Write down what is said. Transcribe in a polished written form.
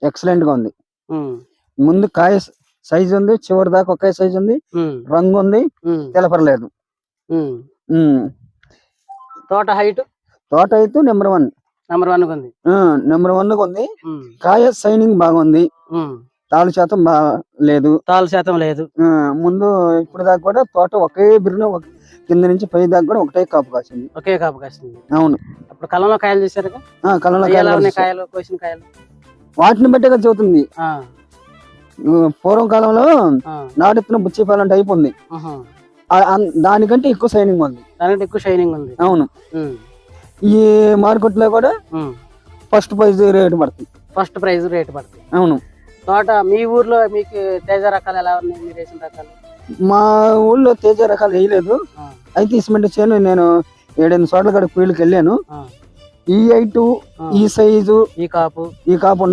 Excellent గా ఉంది. ఉమ్, ముందు కాయ సైజ్ ఉంది, చివరి దాకా ఒకే సైజ్ ఉంది, ఉమ్, రంగు ఉంది, ఉమ్, తెలపరలేదు. ఉమ్. ఉమ్. తోట హైట్ తోట అయితే నెంబర్ 1. నెంబర్ 1 ఉంది. నెంబర్ 1 ఉంది. ఉమ్, కాయ సైనింగ్ బాగుంది, ఉమ్. తాళు శాతం లేదు. తాలు శాతం లేదు. ముందు ఇప్పుడు దాకా కూడా తోట ఒకే బిర్రు కింద నుంచి పై దాకా కూడా ఒకటే కాపు కాసింది. ఒకే కాపు కాస్తుంది. అవును. అప్పుడు కళ్ళంలో కాయలు చూసారు, కళ్ళలో కాయలు కోసిన కాయలు వాటిని బట్టే కదా చదువుతుంది. ఆ, పూర్వం కాలంలో ఆ, నాటెత్తిన బుచ్చిపాలం టైప్ ఉంది, ఆహా. దానికంటే ఎక్కువ సైనింగ్ ఉంది. దానికంటే ఎక్కువ షైనింగ్ ఉంది. అవును. ఉమ్, ఈ మార్కెట్ లో కూడా ఉమ్. ఫస్ట్ ప్రైజ్ రేటు పడుతుంది. ఫస్ట్ ప్రైజ్ రేట్ పడుతుంది. అవును. తోట మీ ఊర్లో మీకు తేజ రకాలు ఎలా ఉన్నాయి, మీరు వేసిన రకాలు? మా ఊళ్ళో తేజ రకాలు వేయలేదు. ఆ, అయితే ఇసుమంటి చేను నేను 7-8 చోట్ల కూడా ఫీల్డ్కి వెళ్ళాను. ఆ, ఈ హైటు, ఈ సైజు, ఈ కాపు ఈ కాపు ఉండదు.